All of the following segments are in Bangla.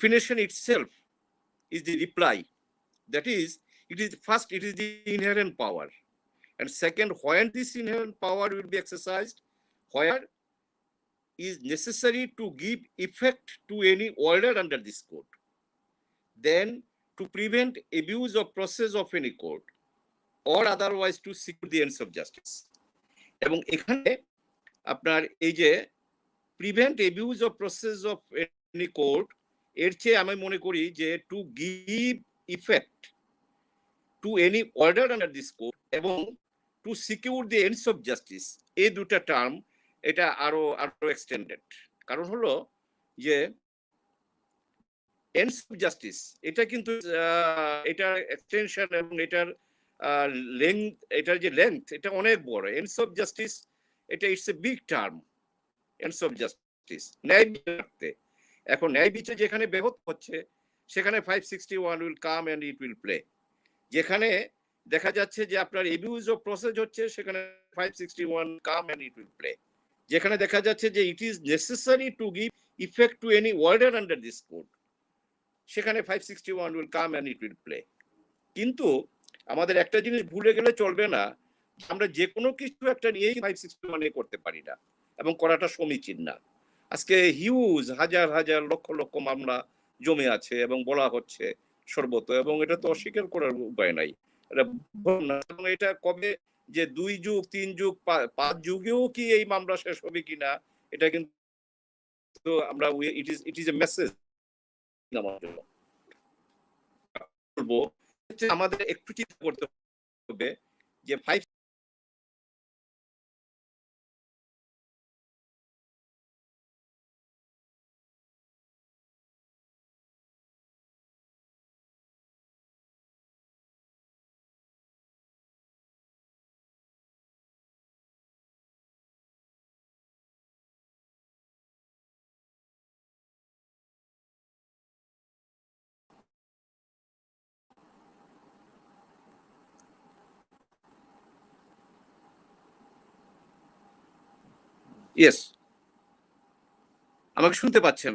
definition itself is the reply. That is, it is first, it is the inherent power. And second, when this inherent power will be exercised, where is necessary to give effect to any order under this code. Then to prevent abuse of process of any code or otherwise to secure the ends of justice. এবং এখানে আপনার এই যে prevent abuse of process of any code এর চেয়ে আমি মনে করি যে to give effect to any order under this code এবং to secure the ends of justice, এই দুটা টার্ম এটা আরো এক্সটেন্ডেড। কারণ হলো যে এন্ডস অফ জাস্টিস এটা কিন্তু এটার এক্সটেনশন এবং এটার লেংথ, এটার যে লেংথ এটা অনেক বড়। এন্ডস অফ জাস্টিস এটা it's a big term. Ends of justice ন্যায় বিচার, এখন ন্যায় বিচার যেখানে ব্যাহত হচ্ছে সেখানে 561 will come and it will play. যেখানে দেখা যাচ্ছে যে আপনার এবিউজ অফ প্রসেস হচ্ছে সেখানে 561 come and it will play. যেখানে দেখা যাচ্ছে যে it is necessary to give effect to any order under this code, সেখানে 561 will come and it will play. কিন্তু আমাদের একটা জিনিস ভুলে গেলে চলবে না, আমরা যে কোনো কিছু একটা নিয়েই 561 করতে পারি না এবং করাটা সমীচীন না। আজকে হিউজ হাজার হাজার লক্ষ লক্ষ মামলা জমে আছে এবং বলা হচ্ছে সর্বত, এবং এটা তো অস্বীকার করার উপায় নাই। এটা কবে যে 2 যুগ 3 যুগ 5 যুগেও কি এই মামলা শেষ হবে কিনা, এটা কিন্তু আমরা ইট ইজ এ মেসেজ বলবো। আমাদের একটু চিন্তা করতে হবে যে 5 ইয়েস, আমাকে শুনতে পাচ্ছেন?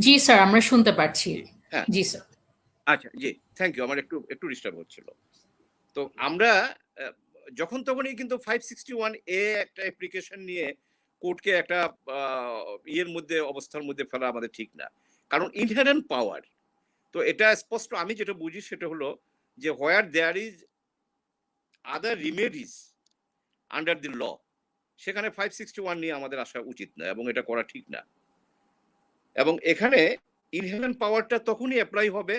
জি স্যার, আমরা শুনতে পাচ্ছি। হ্যাঁ জি স্যার। আচ্ছা, জি থ্যাংক ইউ। আমার একটু ডিস্টার্ব হচ্ছিল। তো আমরা যখন তখনই কিন্তু 561 একটা অ্যাপ্লিকেশন নিয়ে কোর্টকে একটা ইয়ের মধ্যে অবস্থার মধ্যে ফেলা আমাদের ঠিক না, কারণ ইনহেরেন্ট পাওয়ার তো এটা স্পষ্ট। আমি যেটা বুঝি সেটা হলো যে where there is other remedies under the law, সেখানে 561 নিয়ে আমাদের আসা উচিত না এবং এটা করা ঠিক না। এবং এখানে ইনহেরেন্ট পাওয়ারটা তখনই অ্যাপ্লাই হবে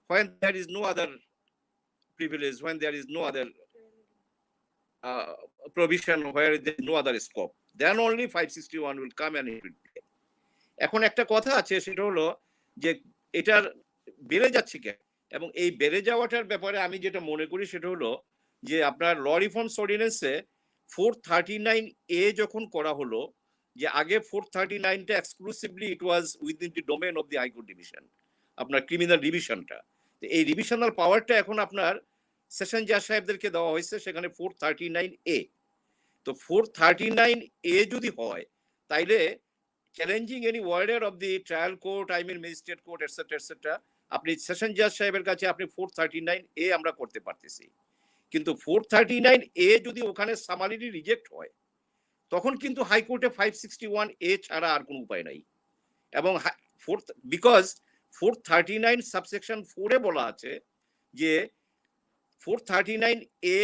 when there is no other privilege, when there is no other provision, where there is no other scope, then only 561 will come and it will play. এখন একটা কথা আছে, সেটা হলো যে এটার বেড়ে যাচ্ছে কেন, এবং এই বেড়ে যাওয়াটার ব্যাপারে আমি যেটা মনে করি সেটা হলো যে আপনার ল রিফর্মস অর্ডিন্যান্সে 439A যখন করা হলো, যে আগে 439টা exclusively it was within the domain of the High Court division, আপনার ক্রিমিনাল রিভিশনটা। এই রিভিশনাল পাওয়ারটা এখন আপনার সেশন জাজ সাহেবদেরকে দেওয়া হয়েছে, সেখানে 439A। তো 439A যদি হয় তাইলে challenging any order of the trial court, I mean magistrate court etcetera etcetera, আপনি সেশন জাজ সাহেবের কাছে আপনি 439A আমরা করতে পারতেছি। কিন্তু 439A যদি ওখানে সামারিলি রিজেক্ট হয় তখন কিন্তু হাইকোর্টে 561A ছাড়া আর কোনো উপায় নাই। এবং বিকজ 439 সাবসেকশন 4 বলা আছে যে 439A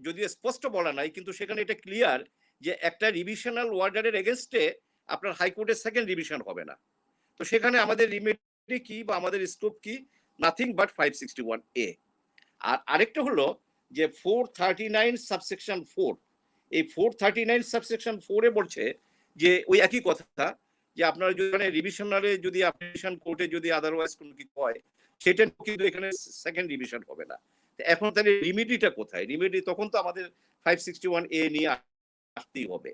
যদিও স্পষ্ট বলা নাই, কিন্তু সেখানে এটা ক্লিয়ার যে একটা রিভিশনাল ওয়ার্ডারের এগেনস্টে আপনার হাইকোর্টের সেকেন্ড রিভিশন হবে না। তো সেখানে আমাদের রিমেডি কি বা আমাদের স্কোপ কি? Nothing but 561A। আর আরেকটা হলো যে 439 সাবসেকশন 4, এই 439 সাবসেকশন 4 বলছে যে ওই একই কথা, যে আপনার যদি রিভিশনালে যদি অ্যাপ্লিকেশন কোর্টে যদি আদারওয়াইজ কোনো কিছু হয় সেটা কিন্তু এখানে সেকেন্ড রিভিশন হবে না। এখন তাহলে রিমেডিটা কোথায়? রিমেডি তখন তো আমাদের 561A নিয়ে আসতেই হবে।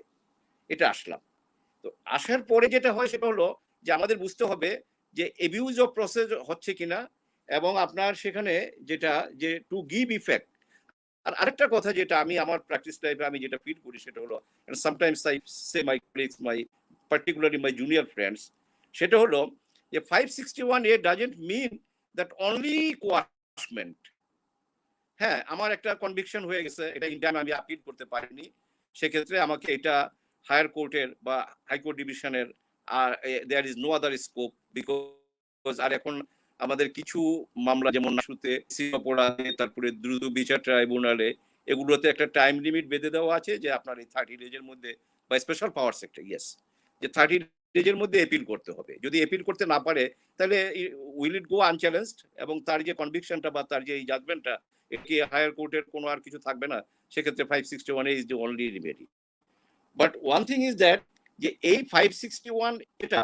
এটা আসলাম। তো আসার পরে যেটা হয় সেটা হলো যে আমাদের বুঝতে হবে যে এবিউজ অফ প্রসেস হচ্ছে কিনা, এবং আপনার সেখানে যেটা যে টু গিভ ইফেক্ট। আর আরেকটা কথা যেটা আমি আমার প্র্যাকটিস লাইফে আমি যেটা ফিল করি সেটা হলো, sometimes I say my colleagues, my particularly my junior friends, সেটা হলো যে 561A doesn't mean that only coercement. হ্যাঁ, আমার একটা কনভিকশন হয়ে গেছে, এটা ইন টাইম আমি আপিল করতে পারিনি, সেক্ষেত্রে আমাকে এটা হায়ার কোর্টের বা হাইকোর্ট ডিভিশনের আর there is no other scope, because আর এখন আমাদের কিছু মামলা যেমন নাশুতে অপরাধে, তারপরে দ্রুত বিচার ট্রাইব্যুনালে, এগুলোতে একটা টাইম লিমিট বেঁধে দেওয়া আছে যে আপনার এই 30 ডেজের মধ্যে, বা স্পেশাল পাওয়ার সেক্টর, ইয়েস, যে 30 ডেজের মধ্যে এপিল করতে হবে। যদি এপিল করতে না পারে তাহলে উইল ইট গো আনচ্যালেঞ্জড, এবং তার যে কনভিকশনটা বা তার যে এই জাজমেন্টটা, এটি হায়ার কোর্টের কোনো আর কিছু থাকবে না, সেক্ষেত্রে 561 is the only remedy. But one thing is that, যে এই 561 এটা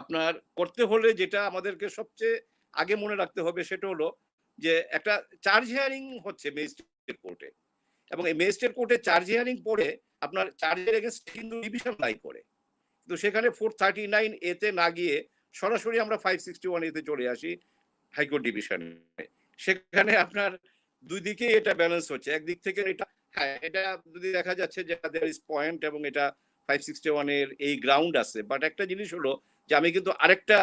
আপনার করতে হলে যেটা আমাদেরকে সবচেয়ে আগে মনে রাখতে হবে সেটা হলো যে একটা চার্জ হিয়ারিং হচ্ছে ম্যাজিস্ট্রেট কোর্টে, এবং এই ম্যাজিস্ট্রেট কোর্টে চার্জ হিয়ারিং পড়ে আপনার চার্জের এগেইনস্ট কিন্তু ডিভিশন লাই করে, কিন্তু সেখানে 439 এতে না গিয়ে সরাসরি আমরা 561 এতে চলে আসি হাইকোর্ট ডিভিশনে। সেখানে আপনার দুই দিকে এটা ব্যালেন্স হচ্ছে, একদিক থেকে এটা, হ্যাঁ, এটা যদি দেখা যাচ্ছে যে দেয়ার ইজ পয়েন্ট এবং এটা 561 এর এই গ্রাউন্ড আছে, বাট একটা জিনিস হলো যে আমি কিন্তু আরেকটা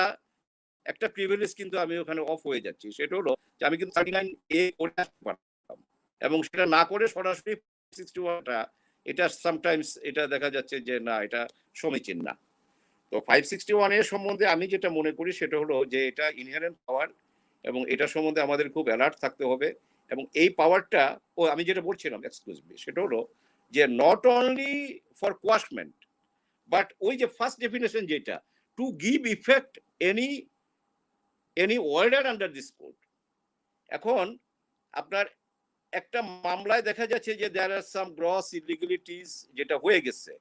একটা প্রিভিলেজ কিন্তু আমি ওখানে অফ হয়ে যাচ্ছি, সেটা হলো যে আমি কিন্তু 39A করে আসতে পারতাম, এবং সেটা না করে সরাসরি 561টা, এটা সামটাইমস এটা দেখা যাচ্ছে যে না, এটা সমীচীন না। তো 561 এর সম্বন্ধে আমি যেটা মনে করি সেটা হলো যে এটা ইনহেরেন্ট পাওয়ার, এবং এটা সম্বন্ধে আমাদের খুব অ্যালার্ট থাকতে হবে, এবং এই পাওয়ারটা, ও আমি যেটা বলছিলাম, এক্সকিউজ মি, সেটা হলো যে not only for quashment, but ওই যে ফার্স্ট ডেফিনেশন যেটা, two give effect any order under this code. এখন আপনার একটা মামলায় দেখা যাচ্ছে যে দেয়ার আর সাম গ্রস ইলিগালিটিস যেটা হয়ে গেছে,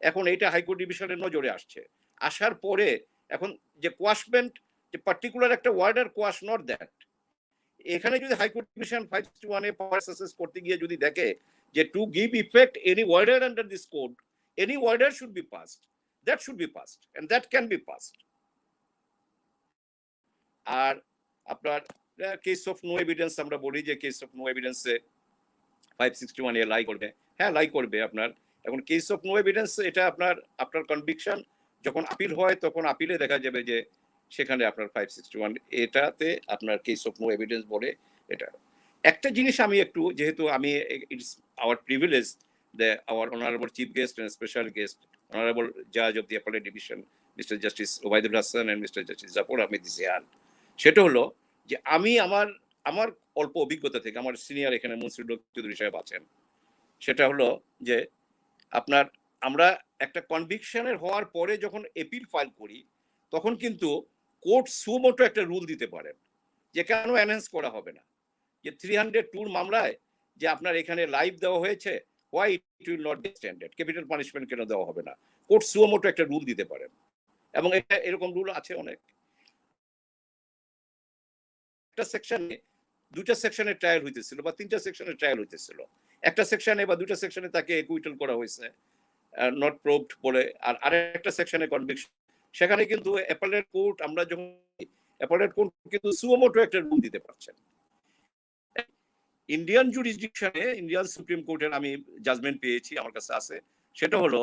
এখন এটা হাইকোর্ট ডিভিশনের নজরে আসছে, আসার পরে এখন যে কোয়াশমেন্ট, যে পার্টিকুলার একটা ওয়ার্ডার কোয়াশ, নট দ্যাট, এখানে যদি হাইকোর্ট ডিভিশন 561 এ পাওয়ার সাসেস করতে গিয়ে যদি দেখে যে to give effect any order under this code, any order should be passed, that should be passed and that can be passed. আর আপনার কেস অফ নো এভিডেন্স, আমরা বলি যে কেস অফ নো এভিডেন্সে 561 এ লাই করবে, হ্যাঁ লাই করবে আপনার। এখন কেস অফ নো এভিডেন্স, এটা আপনার আপনার কনভিকশন যখন আপিল হয় তখন আপিলে দেখা যাবে যে সেখানে আপনার 561 এটাতে আপনার কেস অফ নো এভিডেন্স বলে। এটা একটা জিনিস আমি একটু, যেহেতু আমি, it's our privilege the our honourable chief guest and special guest honourable জাজ of the appellate division Mr Justice Obaidul Hasan and Mr Justice Jafar Ahmed Zian, সেটা হলো যে আমি আমার আমার অল্প অভিজ্ঞতা থেকে, আমার সিনিয়র এখানে মুন্সির চৌধুরী সাহেব আছেন, সেটা হলো যে আপনার আমরা একটা কনভিকশনের হওয়ার পরে যখন এপিল ফাইল করি, তখন কিন্তু কোর্ট সুমোটো একটা রুল দিতে পারেন যে কেন এনহ্যান্স করা হবে না, যে 302 মামলায় যে আপনার এখানে লাইভ দেওয়া হয়েছে, why it will not be extended, capital punishment কেন দেওয়া হবে না, কোর্ট সুমোটো একটা রুল দিতে পারেন, এবং এটা এরকম রুল আছে অনেক। একটা সেকশনে, দুইটা সেকশনে ট্রায়াল হইতেছিল বা তিনটা সেকশনে ট্রায়াল হইতেছিল, একটা সেকশনে বা দুইটা সেকশনে তাকে একুইটাল করা হয়েছে, নট প্রুভড বলে, আর আরেকটা সেকশনে কনভিকশন, সেখানে কিন্তু অ্যাপেলেট কোর্ট, আমরা যখন অ্যাপেলেট কোর্ট কিন্তু সুমোটো একটা রুল দিতে পারছেন। ইন্ডিয়ান জুরিসডিকশনে, ইন্ডিয়ান সুপ্রিম কোর্টের আমি জাজমেন্ট পেয়েছি, আমার কাছে আছে, সেটা হলো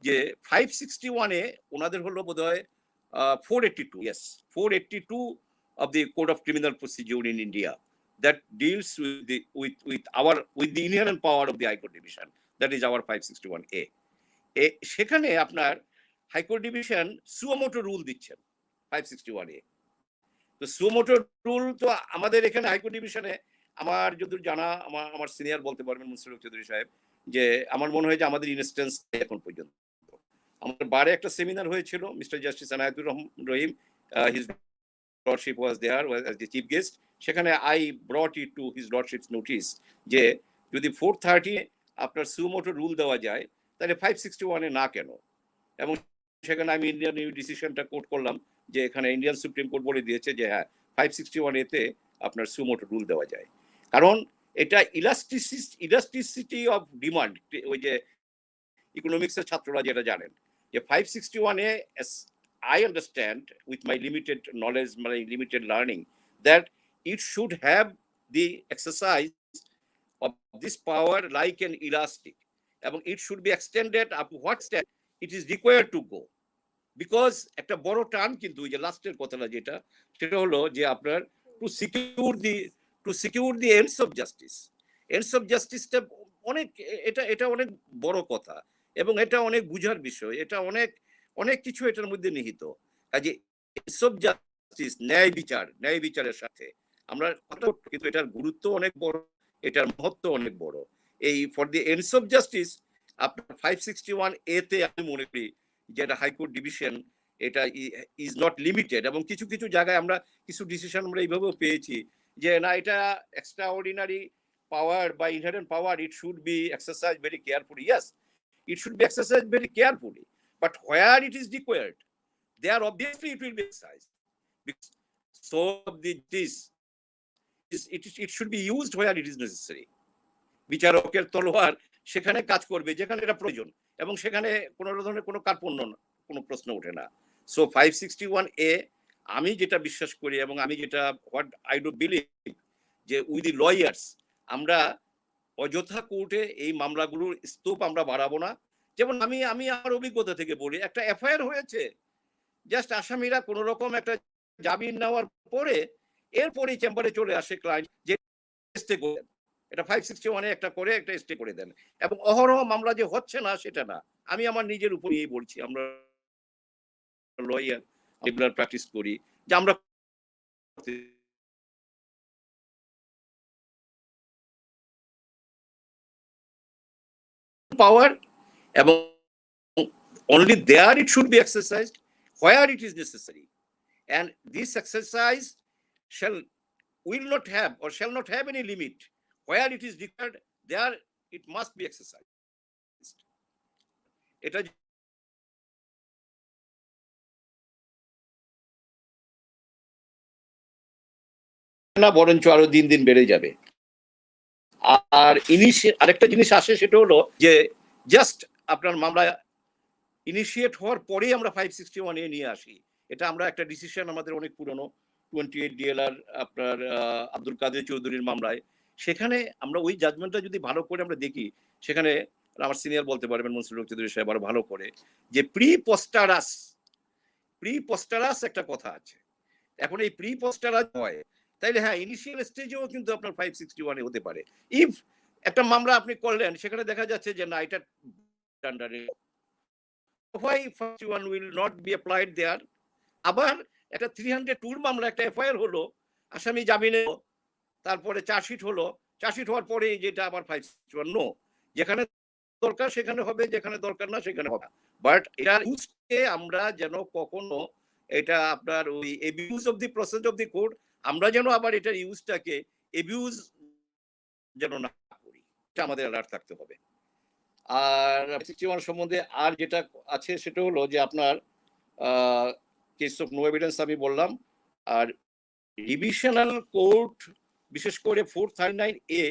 যে 561 এ ওনাদের হলো বোধহয় 482, yes, 482 of the Code of Criminal Procedure in India that deals with the with the inherent power of the High Court Division, that is our 561A. সেখানে আপনার হাইকোর্ট ডিভিশন সুমোটো রুল দিচ্ছেন 561A। তো সুমোটো রুল তো আমাদের এখানে হাইকোর্ট ডিভিশনে, আমার যদি জানা, আমার সিনিয়র বলতে পারবেন মুন্সির চৌধুরী সাহেব, যে আমার মনে হয় যে আমাদের ইনস্টেন্স এখন পর্যন্ত, আমাদের বারে একটা সেমিনার হয়েছিল, Mr Justice Anayatur Rahim, his lordship was there as the chief guest, সেখানে I brought it to his lordship's notice যে যদি 430 আপনার সুমোটো রুল দেওয়া যায় তাহলে 561 এ না কেন, এবং সেখানে আমি ইন্ডিয়ান ডিসিশনটা কোট করলাম যে এখানে ইন্ডিয়ান সুপ্রিম কোর্ট বলে দিয়েছে যে হ্যাঁ 561 এতে আপনার সুমোটো রুল দেওয়া যায়, কারণ এটা ইলাস্টিসিটি অফ ডিমান্ড, ওই যে ইকোনমিক্সের ছাত্ররা যেটা জানেন যে 561 এ, I understand with my limited knowledge, my limited learning, that it should have the exercise of this power like an elastic, and it should be extended up to what extent it is required to go. Because একটা বড় টার্ম কিন্তু ওই যে লাস্টের কথাটা যেটা, সেটা হলো যে আপনার to secure the ends of justice. Ends of জাস্টিসটা অনেক, এটা অনেক বড় কথা এবং এটা অনেক বুঝার বিষয়, এটা অনেক অনেক কিছু এটার মধ্যে নিহিত। কাজে এন্ডস অফ জাস্টিস, ন্যায় বিচারের সাথে আমরা কিন্তু এটার গুরুত্ব অনেক বড়, এটার মহত্ব অনেক বড়। এই for the ends of justice আপনার 561A তে আমি মনে করি যে এটা হাইকোর্ট ডিভিশন, এটা ইজ নট লিমিটেড, এবং কিছু কিছু জায়গায় আমরা কিছু ডিসিশন আমরা এইভাবেও পেয়েছি যে না, এটা এক্সট্রা অর্ডিনারি পাওয়ার বা inherent power, it should be exercise very carefully. Yes, it should be exercised very carefully, but where it is required, there obviously it will be exercised, because so it should be used where it is necessary. বিচারকের তলোয়ার সেখানে কাজ করবে যেখানে এটা প্রয়োজন, এবং সেখানে কোনো ধরনের কোনো কার্পণ্য কোনো প্রশ্ন ওঠে না। সো 561A আমি যেটা বিশ্বাস করি এবং আমি যেটা হোয়াট আই ডু বিলিভ, যে উইথ দি লয়ার্স আমরা অযথা কোর্টে এই মামলাগুলোর স্তূপ আমরা বাড়াবো না। যেমন আমি আমি আমার অভিজ্ঞতা থেকে বলি, একটা এফআইআর হয়েছে, জাস্ট আসামিরা কোন রকম একটা জামিন নেওয়ার পরে এরপরে চেম্বারে চলে আসে ক্লায়েন্ট যে স্টে করে দেন। এটা 561 একটা করে একটা স্টে করে দেন, এবং অহরহ মামলা যে হচ্ছে না সেটা না। আমি আমার নিজের উপরেই বলছি, আমরা লয়ার রেগুলার প্র্যাকটিস করি যে আমরা পাওয়ার, এবং only there it should be exercised where it is necessary, and this exercise will not have or shall not have any limit. Where it is required, there it must be exercised. এটা না, বরঞ্চ আরো দিন দিন বেড়ে যাবে। আর আরেকটা জিনিস আসে, সেটা হলো যে জাস্ট আপনার মামলা ইনিশিয়েট হওয়ার পরেই আমরা 561A নিয়ে আসি। এটা আমরা একটা ডিসিশন আমাদের অনেক পুরনো 28 DLR আপনার আব্দুল কাদের চৌধুরীর মামলায়, সেখানে আমরা ওই জাজমেন্টটা যদি ভালো করে আমরা দেখি, সেখানে আমার সিনিয়র বলতে পারবেন মনসুর চৌধুরী সাহেব আরো ভালো করে, যে প্রি পোস্টারাস একটা কথা আছে। এখন এই প্রি পোস্টারাস হয়, তাইলে হ্যাঁ ইনিশিয়াল স্টেজেও কিন্তু আপনার 561 হতে পারে। ইফ একটা মামলা আপনি করলেন, সেখানে দেখা যাচ্ছে যে না, এটা আন্ডারে why 51 will not be applied there. আবার একটা 302 মামলা একটা এফআইআর হলো, আসামি জামিনে, তারপরে চার্জশিট হলো, চার্জশিট হওয়ার পরে যেটা আবার 561 নো, যেখানে দরকার সেখানে হবে, যেখানে দরকার না সেখানে হবে। বাট এটার ইউজকে আমরা যেন কখনো এটা আপনার ওই abuse of the process of the court, আমরা যেন আবার এটার ইউজটাকে এবিউজ যেন না করি, এটা আমাদের অ্যালার্ট থাকতে হবে। আর 61 সম্বন্ধে আর যেটা আছে সেটা হলো যে আপনার কেস অফ নো এভিডেন্স আমি বললাম। আর ডিভিশনাল কোর্ট, বিশেষ করে 439A,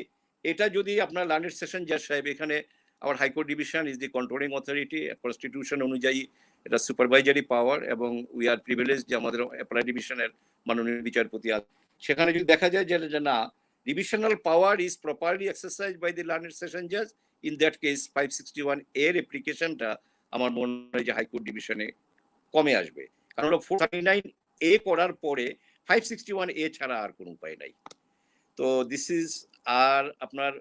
এটা যদি আপনার লার্নেড সেশন জাজ সাহেব, এখানে আমার high court division is the controlling authority, constitution অনুযায়ী এটা সুপারভাইজারি পাওয়ার, এবং উই আর প্রিভিলেজ যে আমাদের অ্যাপ্লাই ডিভিশনের মাননীয় বিচারপতি আছে, সেখানে যদি দেখা যায় যে না, divisional power is properly exercise by the learned session জাজ, ইন দ্যাট কেস 561A এর অ্যাপ্লিকেশনটা আমার মনে হয় যে হাইকোর্ট ডিভিশনে কমে আসবে, কারণ 439A করার পরে 561A ছাড়া আর কোনো উপায় নাই। তো দিস ইজ। আর আপনার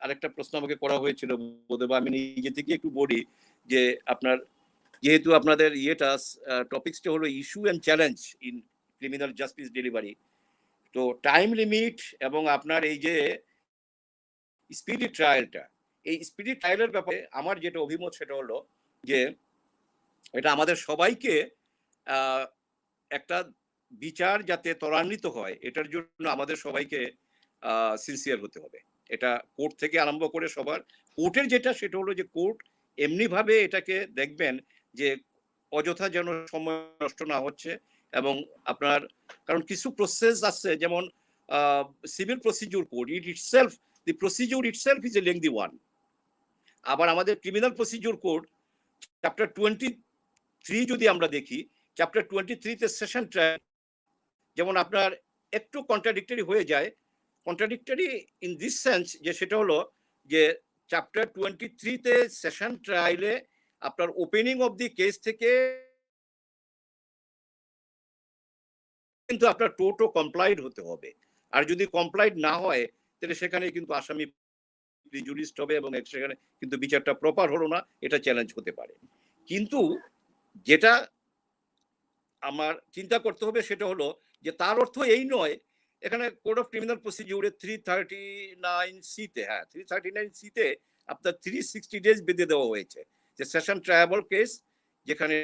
আরেকটা প্রশ্ন আমাকে করা হয়েছিল, বোধহয় আমি নিজে থেকে একটু বলি, যে আপনার যেহেতু আপনাদের ইয়েটা টপিকসটা হলো issue and challenge in criminal justice delivery, তো টাইম লিমিট এবং আপনার এই যে স্পিডি ট্রায়ালটা, এই স্পিডি ট্রায়ালের ব্যাপারে আমার যেটা অভিমত সেটা হলো যে এটা আমাদের সবাইকে একটা বিচার যাতে ত্বরান্বিত হয়, এটার জন্য আমাদের সবাইকে সিনসিয়ার হতে হবে। এটা কোর্ট থেকে আরম্ভ করে সবার, কোর্টের যেটা সেটা হলো যে কোর্ট এমনিভাবে এটাকে দেখবেন যে অযথা যেন সময় নষ্ট না হচ্ছে, এবং আপনার কারণ কিছু প্রসেস আছে, যেমন civil procedure code itself, the procedure itself is a lengthy one. আবার আমাদের ক্রিমিনাল প্রসিডিউর কোড চ্যাপ্টার 23 যদি আমরা দেখি, চ্যাপ্টার 23-তে সেশন ট্রায়াল যেমন আপনার একটু কন্ট্রাডিক্টরি হয়ে যায়, কন্ট্রাডিক্টরি ইন দিস সেন্স যে সেটা হলো যে চ্যাপ্টার 23-তে সেশন ট্রায়ালে আপনার ওপেনিং অফ দি কেস থেকে কিন্তু আপনার টোটো কমপ্লাইড হতে হবে। আর যদি কমপ্লাইড না হয় তাহলে সেখানে কিন্তু আসামি প্রিজুডিসড হবে এবং সেখানে কিন্তু বিচারটা প্রপার হলো না, এটা চ্যালেঞ্জ হতে পারে। কিন্তু যেটা আমার চিন্তা করতে হবে সেটা হলো যে তার অর্থ এই নয়, এখানে কোড অফ ক্রিমিনাল প্রসিডিউরে 339C-তে, হ্যাঁ 339C-তে আপনার 360 ডেজ বেঁধে দেওয়া হয়েছে যে সেশন ট্রায়াবল কেস, যেখানে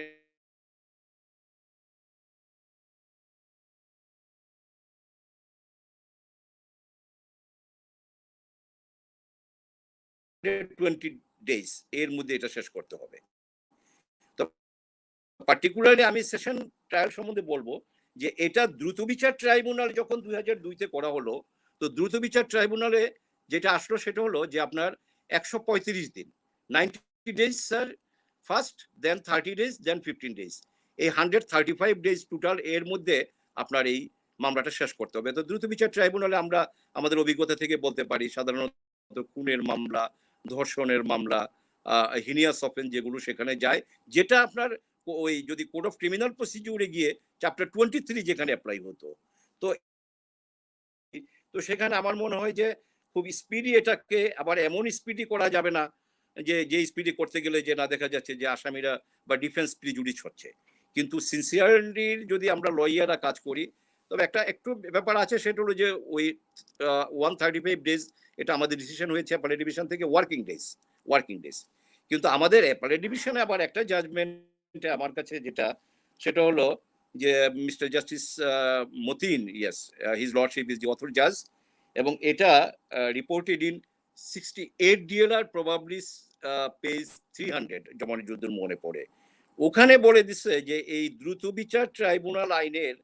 টোয়েন্টি ডেজ এর মধ্যে এটা শেষ করতে হবে। তো পার্টিকুলারলি আমি সেশন ট্রায়াল সম্বন্ধে বলবো যে এটা দ্রুত বিচার ট্রাইব্যুনাল যখন 2002-তে করা হলো, তো দ্রুত বিচার ট্রাইব্যুনালে যেটা আসলো সেটা হলো যে আপনার 135 দিন, 90 ডেজ স্যার ফার্স্ট, দেন 30 ডেজ, দেন 15 ডেজ, এই 135 ডেজ টোটাল এর মধ্যে আপনার এই মামলাটা শেষ করতে হবে। তো দ্রুত বিচার ট্রাইব্যুনালে আমরা আমাদের অভিজ্ঞতা থেকে বলতে পারি সাধারণত খুনের মামলা, ধর্ষণের মামলা, হিনিয়াস অফেন্স যেগুলো সেখানে যায়, যেটা আপনার ওই যদি কোড অফ ক্রিমিনাল প্রসিডিউরে গিয়ে চ্যাপ্টার 23 যেখানে অ্যাপ্লাই হতো, তো তো সেখানে আমার মনে হয় যে খুব স্পিডি এটাকে আবার এমন স্পিডি করা যাবে না যে স্পিডি করতে গেলে যে না দেখা যাচ্ছে যে আসামিরা বা ডিফেন্স প্রিজুডিস হচ্ছে। কিন্তু সিনসিয়ারলির যদি আমরা লয়াররা কাজ করি, তবে একটা একটু ব্যাপার আছে, সেটা হলো যে ওই 135 ডেজ এটা আমাদের ডিসিশন হয়েছে অ্যাপেলেট ডিভিশন থেকে ওয়ার্কিং ডেজ। কিন্তু আমাদের অ্যাপেলেট ডিভিশনে আবার একটা জাজমেন্টে আমার কাছে যেটা, সেটা হলো যে mister justice Matin, yes, his lordship is the author জাজ, এবং এটা reported in 68 DLR probably page 300 Zamanuddin মনে পড়ে। ওখানে বলে দিচ্ছে যে এই দ্রুত বিচার ট্রাইব্যুনাল আইনের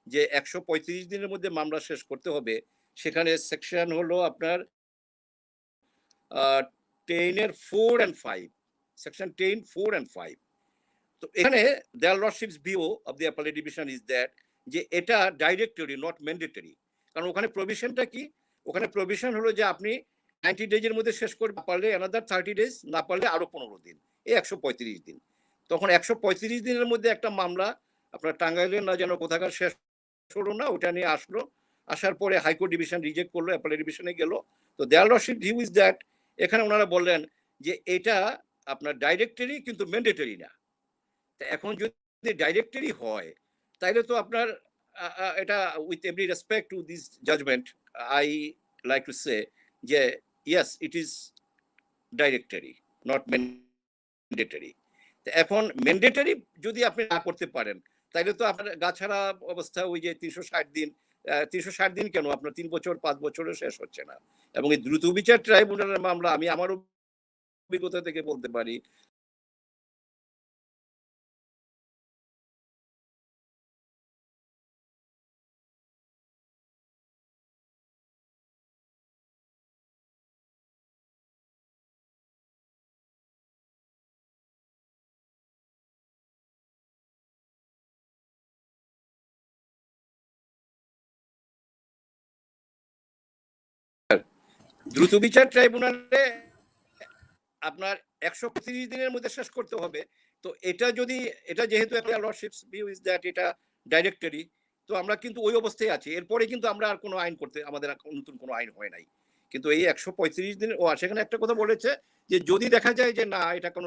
যে 135 দিনের মধ্যে মামলা শেষ করতে হবে, সেখানে সেকশন হলো আপনার 10-এর 4 and 5, সেকশন 10, 4 and 5। তো এখানে their lordships view of the appellate division is that যে এটা ডাইরেক্টরি নট ম্যান্ডেটরি। কারণ ওখানে প্রভিশনটা কি, ওখানে প্রভিশন হলো যে আপনি 90 ডেজের মধ্যে শেষ করতে পারলে অ্যানাদার 30 ডেজ, না পারলে আরো 15 দিন, এই 135 দিন। তখন 135 দিনের মধ্যে একটা মামলা আপনার টাঙ্গাইলের না যেন কোথাকার শেষ হলো না, ওটা নিয়ে আসলো, আসার পরে হাইকোর্ট ডিভিশন রিজেক্ট করলো, অ্যাপেলেট ডিভিশনে গেল। তো দেয়ার লর্ডশিপ ভিউ ইজ দ্যাট এখানে ওনারা বললেন যে এটা আপনার ডাইরেক্টরি কিন্তু ম্যান্ডেটরি না। এখন যদি ডাইরেক্টরি হয় তাহলে তো আপনার এটা with every respect to this judgment I like to say যে yes it is directory not mandatory. এখন ম্যান্ডেটরি যদি আপনি না করতে পারেন তাহলে তো আপনার গাছাড়া অবস্থা ওই যে 360 দিন, 360 দিন কেন, আপনার 3 বছর 5 বছরও শেষ হচ্ছে না। এবং এই দ্রুত বিচার ট্রাইব্যুনালের মামলা আমি আমার অভিজ্ঞতা থেকে বলতে পারি দ্রুত বিচার ট্রাইব্যুনালে আপনার 135 দিনের মধ্যে শেষ করতে হবে। তো এটা যদি এটা যেহেতু একটা লর্ডশিপস ভিউ ইজ দ্যাট এটা ডাইরেক্টরি, তো আমরা কিন্তু ওই অবস্থায় আছি। এরপরে কিন্তু আমরা আর কোনো আইন করতে, আমাদের নতুন কোনো আইন হয় নাই। কিন্তু এই 135 দিন, ও সেখানে একটা কথা বলেছে যে যদি দেখা যায় যে না এটা কোনো